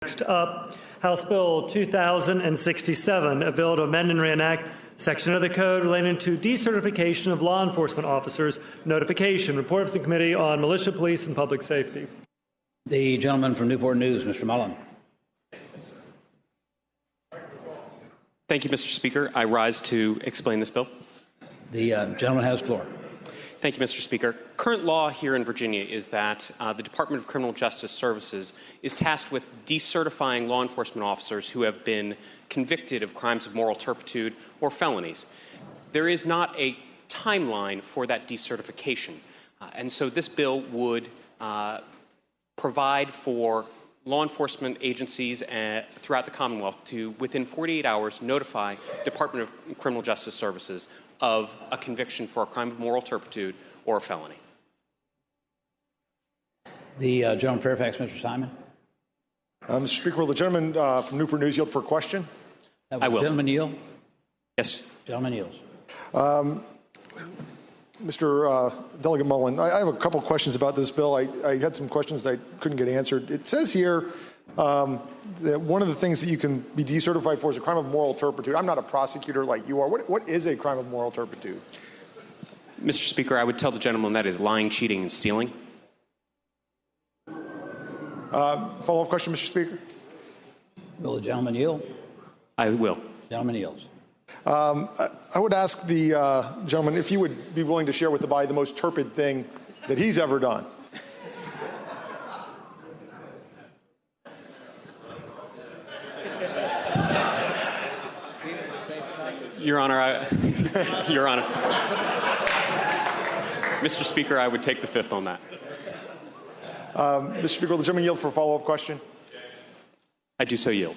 Next up, House Bill 2067, a bill to amend and reenact section of the code relating to decertification of law enforcement officers notification. Report of the Committee on Militia, Police, and Public Safety. The gentleman from Newport News, Mr. Mullin. Thank you, Mr. Speaker. I rise to explain this bill. The gentleman has the floor. Thank you, Mr. Speaker. Current law here in Virginia is that the Department of Criminal Justice Services is tasked with decertifying law enforcement officers who have been convicted of crimes of moral turpitude or felonies. There is not a timeline for that decertification, and so this bill would provide for law enforcement agencies throughout the Commonwealth to, within 48 hours, notify Department of Criminal Justice Services of a conviction for a crime of moral turpitude or a felony. The gentleman from Fairfax, Mr. Simon. Mr. Speaker, will the gentleman from Newport News yield for a question? I will. Gentleman yield? Yes. Gentleman yields. Mr. Delegate Mullin, I have a couple of questions about this bill. I had some questions that I couldn't get answered. It says here that one of the things that you can be decertified for is a crime of moral turpitude. I'm not a prosecutor like you are. What is a crime of moral turpitude? Mr. Speaker, I would tell the gentleman that is lying, cheating, and stealing. Follow-up question, Mr. Speaker? Will the gentleman yield? I will. Gentleman yields. I would ask the gentleman if he would be willing to share with the body the most turpid thing that he's ever done. Your Honor, Your Honor. Mr. Speaker, I would take the fifth on that. Mr. Speaker, will the gentleman yield for a follow-up question? I do so yield.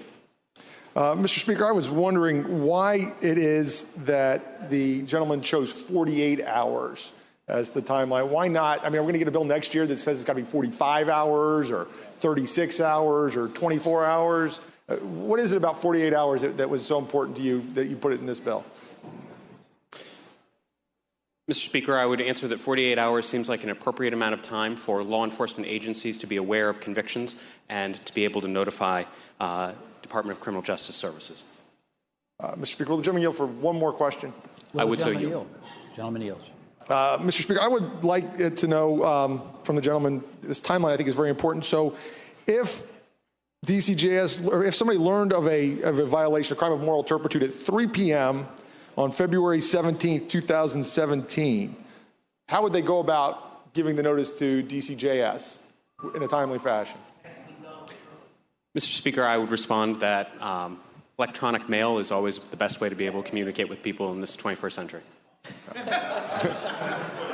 Mr. Speaker, I was wondering why it is that the gentleman chose 48 hours as the timeline. Why not? I mean, are we going to get a bill next year that says it's got to be 45 hours or 36 hours or 24 hours? What is it about 48 hours that was so important to you that you put it in this bill? Mr. Speaker, I would answer that 48 hours seems like an appropriate amount of time for law enforcement agencies to be aware of convictions and to be able to notify Department of Criminal Justice Services. Mr. Speaker, will the gentleman yield for one more question? I would so yield. Gentleman yields. Mr. Speaker, I would like to know from the gentleman, this timeline I think is very important. So if DCJS, or if somebody learned of a violation, a crime of moral turpitude at 3 p.m. on February 17, 2017, how would they go about giving the notice to DCJS in a timely fashion? Mr. Speaker, I would respond that electronic mail is always the best way to be able to communicate with people in this 21st century.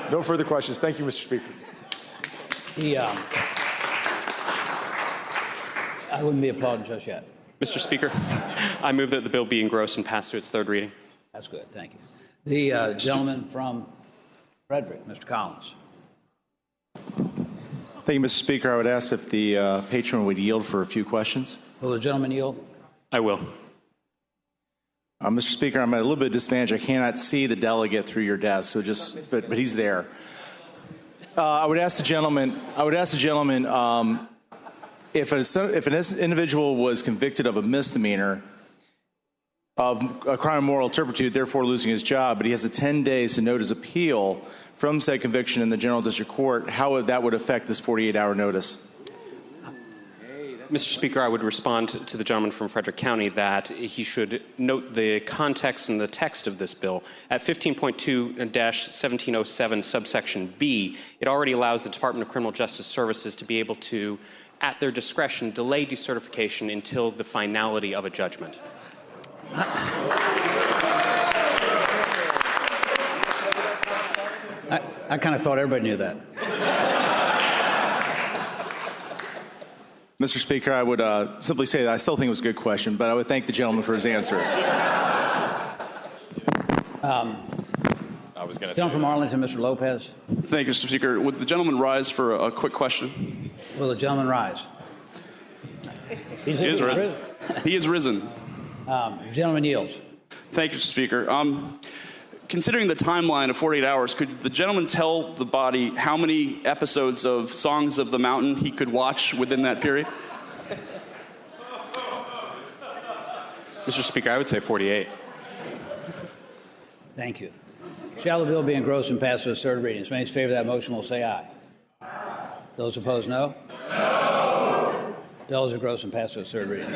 No further questions. Thank you, Mr. Speaker. I wouldn't be applauding just yet. Mr. Speaker, I move that the bill be engrossed and passed to its third reading. That's good. Thank you. The gentleman from Frederick, Mr. Collins. Thank you, Mr. Speaker. I would ask if the patron would yield for a few questions. Will the gentleman yield? I will. Mr. Speaker, I'm at a little bit disadvantage. I cannot see the delegate through your desk, so but he's there. I would ask the gentleman. If an individual was convicted of a misdemeanor of a crime of moral turpitude, therefore losing his job, but he has 10 days to note his appeal from said conviction in the General District Court, how that would affect this 48-hour notice? Mr. Speaker, I would respond to the gentleman from Frederick County that he should note the context and the text of this bill. At 15.2-1707 subsection B, it already allows the Department of Criminal Justice Services to be able to, at their discretion, delay decertification until the finality of a judgment. I kind of thought everybody knew that. Mr. Speaker, I would simply say that I still think it was a good question, but I would thank the gentleman for his answer. Gentleman from Arlington, Mr. Lopez. Thank you, Mr. Speaker. Would the gentleman rise for a quick question? Will the gentleman rise? He is risen. He is risen. Gentleman yields. Thank you, Mr. Speaker. Considering the timeline of 48 hours, could the gentleman tell the body how many episodes of Songs of the Mountain he could watch within that period? Mr. Speaker, I would say 48. Thank you. Shall the bill be engrossed and passed with third reading? As many as favor that motion will say aye. Those opposed, no. No. Bill is engrossed and passed with third reading.